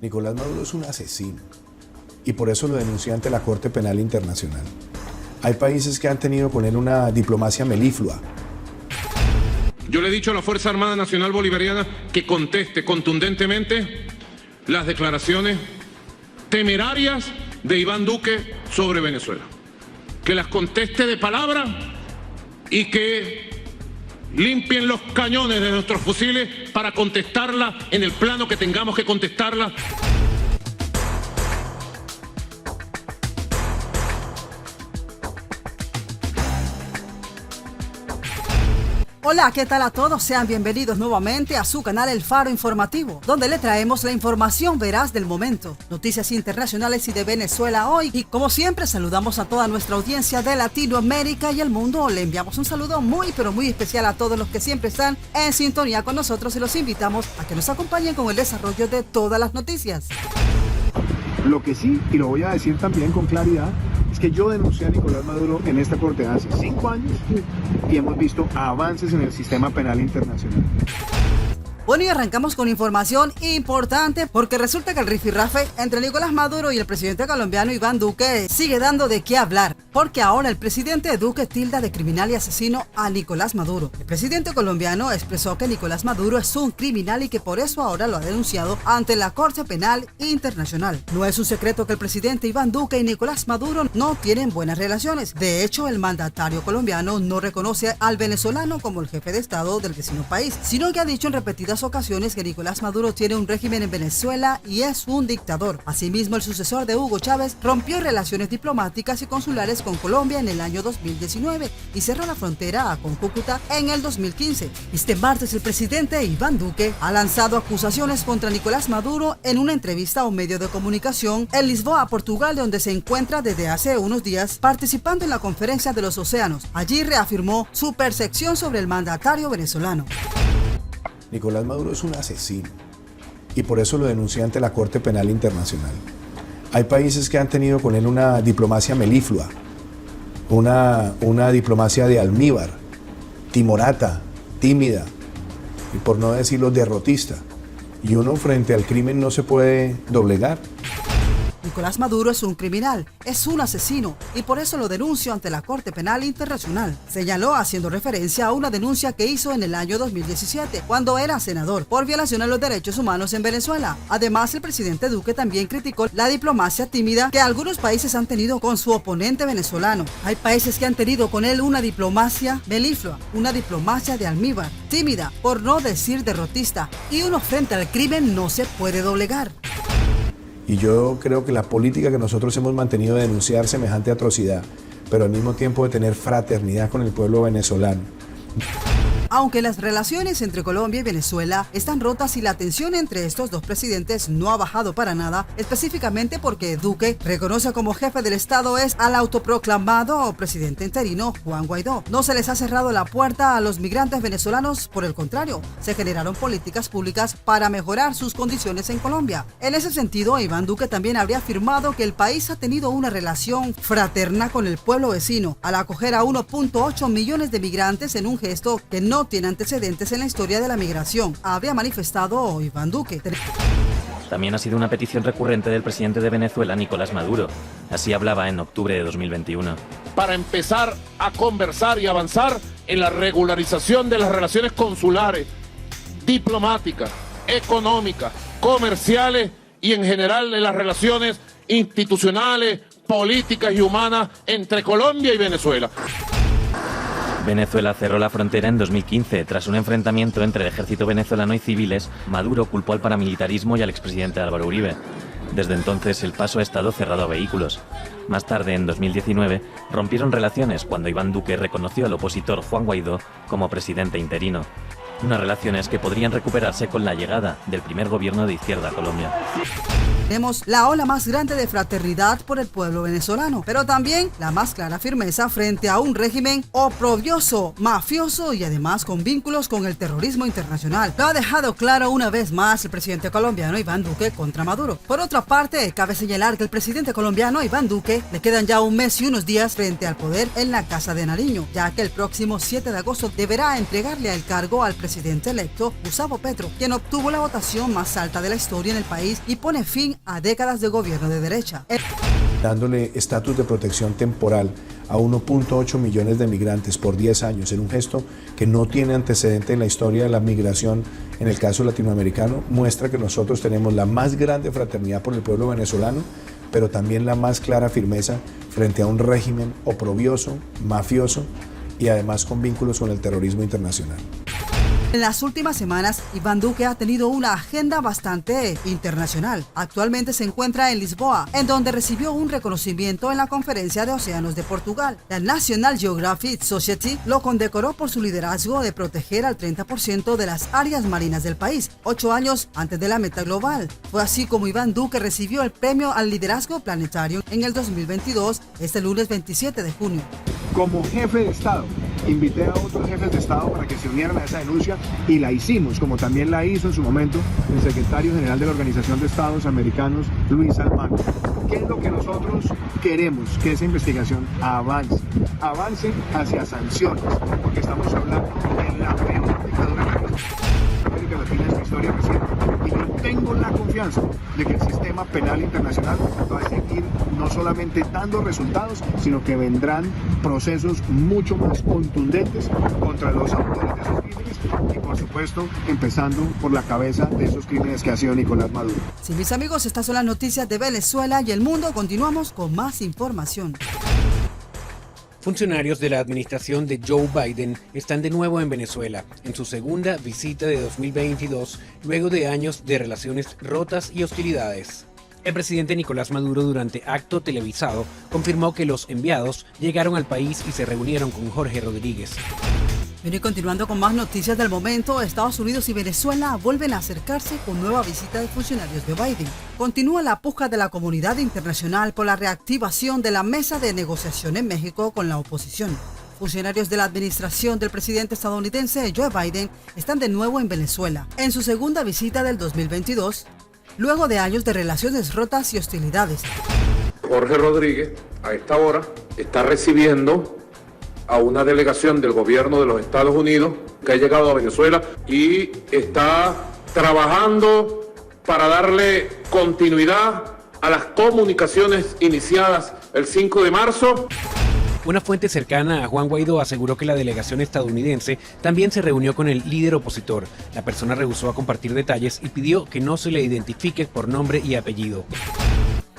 Nicolás Maduro es un asesino y por eso lo denunció ante la Corte Penal Internacional. Hay países que han tenido con él una diplomacia meliflua. Yo le he dicho a la Fuerza Armada Nacional Bolivariana que conteste contundentemente las declaraciones temerarias de Iván Duque sobre Venezuela. Que las conteste de palabra y que limpien los cañones de nuestros fusiles para contestarla en el plano que tengamos que contestarla. Hola, ¿qué tal a todos? Sean bienvenidos nuevamente a su canal El Faro Informativo, donde le traemos la información veraz del momento, noticias internacionales y de Venezuela hoy. Y como siempre, saludamos a toda nuestra audiencia de Latinoamérica y el mundo. Le enviamos un saludo muy especial a todos los que siempre están en sintonía con nosotros y los invitamos a que nos acompañen con el desarrollo de todas las noticias. Lo que sí, y lo voy a decir también con claridad, es que yo denuncié a Nicolás Maduro en esta corte hace 5 años y hemos visto avances en el sistema penal internacional. Bueno, y arrancamos con información importante porque resulta que el rifirrafe entre Nicolás Maduro y el presidente colombiano Iván Duque sigue dando de qué hablar, porque ahora el presidente Duque tilda de criminal y asesino a Nicolás Maduro. El presidente colombiano expresó que Nicolás Maduro es un criminal y que por eso ahora lo ha denunciado ante la Corte Penal Internacional. No es un secreto que el presidente Iván Duque y Nicolás Maduro no tienen buenas relaciones. De hecho, el mandatario colombiano no reconoce al venezolano como el jefe de Estado del vecino país, sino que ha dicho en repetidas ocasiones que Nicolás Maduro tiene un régimen en Venezuela y es un dictador. Asimismo, el sucesor de Hugo Chávez rompió relaciones diplomáticas y consulares con Colombia en el año 2019 y cerró la frontera con Cúcuta en el 2015. Este martes, el presidente Iván Duque ha lanzado acusaciones contra Nicolás Maduro en una entrevista a un medio de comunicación en Lisboa, Portugal, donde se encuentra desde hace unos días participando en la Conferencia de los Océanos. Allí reafirmó su percepción sobre el mandatario venezolano. Nicolás Maduro es un asesino y por eso lo denunció ante la Corte Penal Internacional. Hay países que han tenido con él una diplomacia meliflua, una diplomacia de almíbar, timorata, tímida y por no decirlo derrotista. Y uno frente al crimen no se puede doblegar. Nicolás Maduro es un criminal, es un asesino y por eso lo denuncio ante la Corte Penal Internacional, señaló haciendo referencia a una denuncia que hizo en el año 2017, cuando era senador, por violación a los derechos humanos en Venezuela. Además, el presidente Duque también criticó la diplomacia tímida que algunos países han tenido con su oponente venezolano. Hay países que han tenido con él una diplomacia meliflua, una diplomacia de almíbar, tímida, por no decir derrotista, y uno frente al crimen no se puede doblegar. Y yo creo que la política que nosotros hemos mantenido de denunciar semejante atrocidad, pero al mismo tiempo de tener fraternidad con el pueblo venezolano. Aunque las relaciones entre Colombia y Venezuela están rotas y la tensión entre estos dos presidentes no ha bajado para nada, específicamente porque Duque reconoce como jefe del Estado es al autoproclamado presidente interino Juan Guaidó. No se les ha cerrado la puerta a los migrantes venezolanos, por el contrario, se generaron políticas públicas para mejorar sus condiciones en Colombia. En ese sentido, Iván Duque también habría afirmado que el país ha tenido una relación fraterna con el pueblo vecino al acoger a 1.8 millones de migrantes en un gesto que no tiene antecedentes en la historia de la migración, habría manifestado Iván Duque. También ha sido una petición recurrente del presidente de Venezuela, Nicolás Maduro. Así hablaba en octubre de 2021. Para empezar a conversar y avanzar en la regularización de las relaciones consulares, diplomáticas, económicas, comerciales y en general en las relaciones institucionales, políticas y humanas entre Colombia y Venezuela. Venezuela cerró la frontera en 2015. Tras un enfrentamiento entre el ejército venezolano y civiles, Maduro culpó al paramilitarismo y al expresidente Álvaro Uribe. Desde entonces el paso ha estado cerrado a vehículos. Más tarde, en 2019, rompieron relaciones cuando Iván Duque reconoció al opositor Juan Guaidó como presidente interino. Unas relaciones que podrían recuperarse con la llegada del primer gobierno de izquierda a Colombia. Tenemos la ola más grande de fraternidad por el pueblo venezolano, pero también la más clara firmeza frente a un régimen oprobioso, mafioso y además con vínculos con el terrorismo internacional. Lo ha dejado claro una vez más el presidente colombiano Iván Duque contra Maduro. Por otra parte, cabe señalar que el presidente colombiano Iván Duque le quedan ya un mes y unos días frente al poder en la Casa de Nariño, ya que el próximo 7 de agosto deberá entregarle el cargo al presidente presidente electo Gustavo Petro, quien obtuvo la votación más alta de la historia en el país y pone fin a décadas de gobierno de derecha. Dándole estatus de protección temporal a 1.8 millones de migrantes por 10 años, en un gesto que no tiene antecedente en la historia de la migración en el caso latinoamericano, muestra que nosotros tenemos la más grande fraternidad por el pueblo venezolano, pero también la más clara firmeza frente a un régimen oprobioso, mafioso y además con vínculos con el terrorismo internacional. En las últimas semanas, Iván Duque ha tenido una agenda bastante internacional. Actualmente se encuentra en Lisboa, en donde recibió un reconocimiento en la Conferencia de Océanos de Portugal. La National Geographic Society lo condecoró por su liderazgo de proteger al 30% de las áreas marinas del país, 8 años antes de la meta global. Fue así como Iván Duque recibió el premio al liderazgo planetario en el 2022, este lunes 27 de junio. Como jefe de Estado, invité a otros jefes de Estado para que se unieran a esa denuncia y la hicimos, como también la hizo en su momento el secretario general de la Organización de Estados Americanos, Luis Almagro. ¿Qué es lo que nosotros queremos? Que esa investigación avance hacia sanciones, porque estamos hablando de la peor dictadura de América Latina en su historia reciente. Y yo tengo la confianza de que el sistema penal internacional va a seguir no solamente dando resultados, sino que vendrán procesos mucho más contundentes contra los autores de esos crímenes y, por supuesto, empezando por la cabeza de esos crímenes que ha sido Nicolás Maduro. Sí, mis amigos, estas son las noticias de Venezuela y el mundo. Continuamos con más información. Funcionarios de la administración de Joe Biden están de nuevo en Venezuela, en su segunda visita de 2022, luego de años de relaciones rotas y hostilidades. El presidente Nicolás Maduro, durante acto televisado, confirmó que los enviados llegaron al país y se reunieron con Jorge Rodríguez. Bien, y continuando con más noticias del momento, Estados Unidos y Venezuela vuelven a acercarse con nueva visita de funcionarios de Biden. Continúa la puja de la comunidad internacional por la reactivación de la mesa de negociación en México con la oposición. Funcionarios de la administración del presidente estadounidense Joe Biden están de nuevo en Venezuela, en su segunda visita del 2022, luego de años de relaciones rotas y hostilidades. Jorge Rodríguez, a esta hora, está recibiendo a una delegación del gobierno de los Estados Unidos que ha llegado a Venezuela y está trabajando para darle continuidad a las comunicaciones iniciadas el 5 de marzo. Una fuente cercana a Juan Guaidó aseguró que la delegación estadounidense también se reunió con el líder opositor. La persona rehusó a compartir detalles y pidió que no se le identifique por nombre y apellido.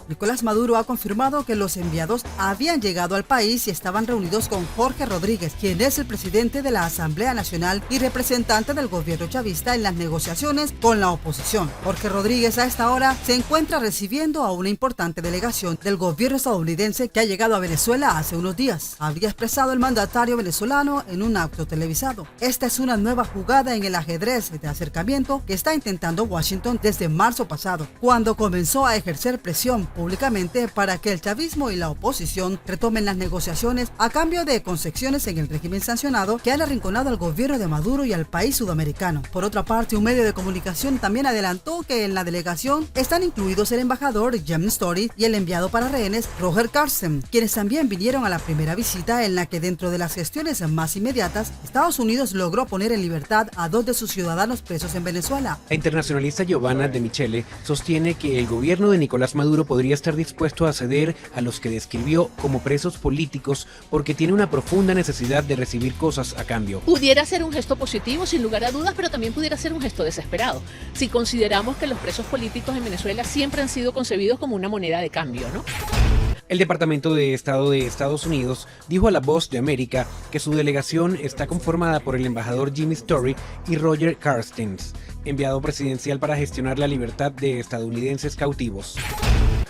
Nicolás Maduro ha confirmado que los enviados habían llegado al país y estaban reunidos con Jorge Rodríguez, quien es el presidente de la Asamblea Nacional y representante del gobierno chavista en las negociaciones con la oposición. Jorge Rodríguez a esta hora se encuentra recibiendo a una importante delegación del gobierno estadounidense que ha llegado a Venezuela hace unos días. Habría expresado el mandatario venezolano en un acto televisado. Esta es una nueva jugada en el ajedrez de acercamiento que está intentando Washington desde marzo pasado, cuando comenzó a ejercer presión públicamente para que el chavismo y la oposición retomen las negociaciones a cambio de concesiones en el régimen sancionado que han arrinconado al gobierno de Maduro y al país sudamericano. Por otra parte, un medio de comunicación también adelantó que en la delegación están incluidos el embajador James Story y el enviado para rehenes Roger Carsten, quienes también vinieron a la primera visita en la que, dentro de las gestiones más inmediatas, Estados Unidos logró poner en libertad a 2 de sus ciudadanos presos en Venezuela. La internacionalista Giovanna De Michele sostiene que el gobierno de Nicolás Maduro podría estar dispuesto a ceder a los que describió como presos políticos porque tiene una profunda necesidad de recibir cosas a cambio. Pudiera ser un gesto positivo, sin lugar a dudas, pero también pudiera ser un gesto desesperado, si consideramos que los presos políticos en Venezuela siempre han sido concebidos como una moneda de cambio, ¿no? El Departamento de Estado de Estados Unidos dijo a La Voz de América que su delegación está conformada por el embajador Jimmy Story y Roger Carstens, enviado presidencial para gestionar la libertad de estadounidenses cautivos.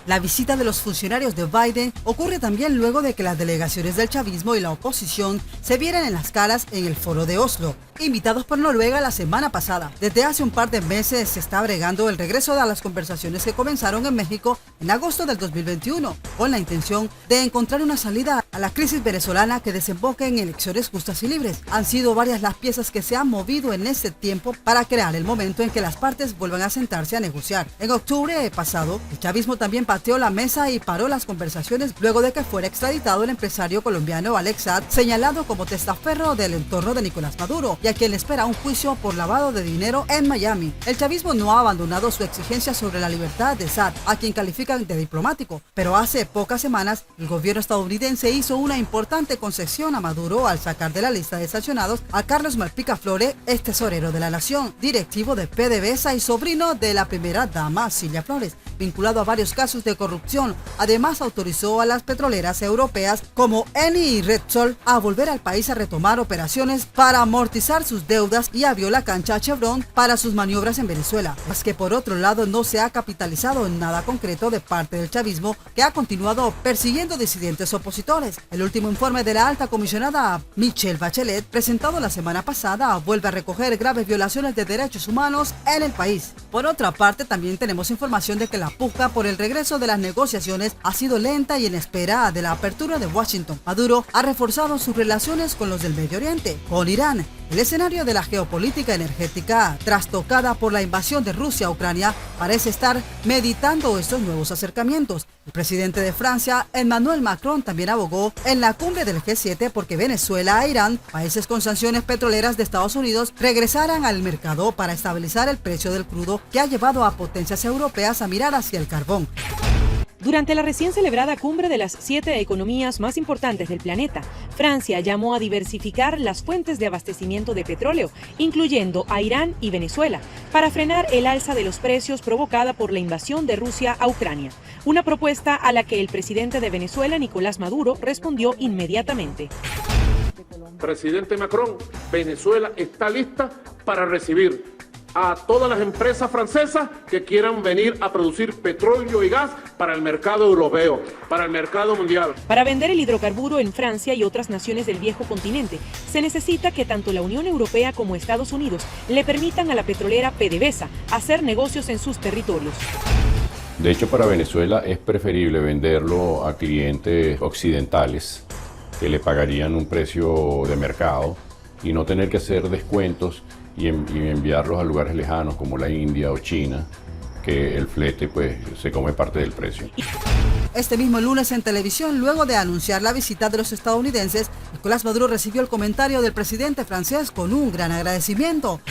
La visita de los funcionarios de Biden ocurre también luego de que las delegaciones del chavismo y la oposición se vieran en las caras en el Foro de Oslo, invitados por Noruega la semana pasada. Desde hace un par de meses se está bregando el regreso a las conversaciones que comenzaron en México en agosto del 2021, con la intención de encontrar una salida a a la crisis venezolana que desemboque en elecciones justas y libres. Han sido varias las piezas que se han movido en este tiempo para crear el momento en que las partes vuelvan a sentarse a negociar. En octubre pasado, el chavismo también pateó la mesa y paró las conversaciones luego de que fuera extraditado el empresario colombiano Alex Saad, señalado como testaferro del entorno de Nicolás Maduro y a quien le espera un juicio por lavado de dinero en Miami. El chavismo no ha abandonado su exigencia sobre la libertad de Saad, a quien califican de diplomático, pero hace pocas semanas el gobierno estadounidense hizo una importante concesión a Maduro al sacar de la lista de sancionados a Carlos Malpica Flores, ex tesorero de la nación, directivo de PDVSA y sobrino de la primera dama Cilia Flores, vinculado a varios casos de corrupción. Además, autorizó a las petroleras europeas como Eni y Repsol a volver al país a retomar operaciones para amortizar sus deudas y abrió la cancha a Chevron para sus maniobras en Venezuela. Es que por otro lado no se ha capitalizado en nada concreto de parte del chavismo, que ha continuado persiguiendo disidentes opositores. El último informe de la alta comisionada Michelle Bachelet, presentado la semana pasada, vuelve a recoger graves violaciones de derechos humanos en el país. Por otra parte, también tenemos información de que la puja por el regreso de las negociaciones ha sido lenta y en espera de la apertura de Washington. Maduro ha reforzado sus relaciones con los del Medio Oriente, con Irán. El escenario de la geopolítica energética, trastocada por la invasión de Rusia a Ucrania, parece estar meditando estos nuevos acercamientos. El presidente de Francia, Emmanuel Macron, también abogó en la cumbre del G7 porque Venezuela e Irán, países con sanciones petroleras de Estados Unidos, regresaran al mercado para estabilizar el precio del crudo, que ha llevado a potencias europeas a mirar hacia el carbón. Durante la recién celebrada cumbre de las 7 economías más importantes del planeta, Francia llamó a diversificar las fuentes de abastecimiento de petróleo, incluyendo a Irán y Venezuela, para frenar el alza de los precios provocada por la invasión de Rusia a Ucrania, una propuesta a la que el presidente de Venezuela, Nicolás Maduro, respondió inmediatamente. Presidente Macron, Venezuela está lista para recibir a todas las empresas francesas que quieran venir a producir petróleo y gas para el mercado europeo, para el mercado mundial. Para vender el hidrocarburo en Francia y otras naciones del viejo continente, se necesita que tanto la Unión Europea como Estados Unidos le permitan a la petrolera PDVSA hacer negocios en sus territorios. De hecho, para Venezuela es preferible venderlo a clientes occidentales que le pagarían un precio de mercado y no tener que hacer descuentos y enviarlos a lugares lejanos como la India o China, que el flete pues se come parte del precio. Este mismo lunes en televisión, luego de anunciar la visita de los estadounidenses, Nicolás Maduro recibió el comentario del presidente francés con un gran agradecimiento.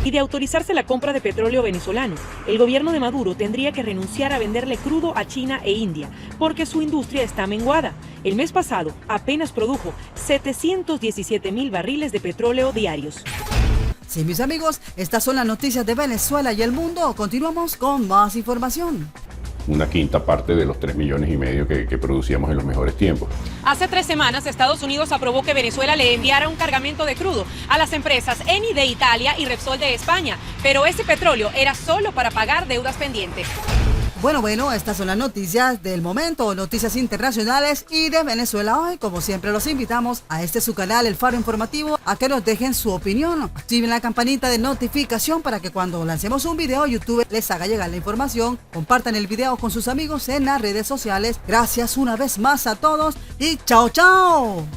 Y de autorizarse la compra de petróleo venezolano, el gobierno de Maduro tendría que renunciar a venderle crudo a China e India, porque su industria está menguada. El mes pasado apenas produjo 717,000 barriles de petróleo diarios. Sí, mis amigos, estas son las noticias de Venezuela y el mundo. Continuamos con más información. Una quinta parte de los 3,5 millones que producíamos en los mejores tiempos. Hace 3 semanas, Estados Unidos aprobó que Venezuela le enviara un cargamento de crudo a las empresas Eni de Italia y Repsol de España, pero ese petróleo era solo para pagar deudas pendientes. Bueno, estas son las noticias del momento, noticias internacionales y de Venezuela hoy. Como siempre, los invitamos a su canal, El Faro Informativo, a que nos dejen su opinión. Activen la campanita de notificación para que cuando lancemos un video, YouTube les haga llegar la información. Compartan el video con sus amigos en las redes sociales. Gracias una vez más a todos y chao, chao.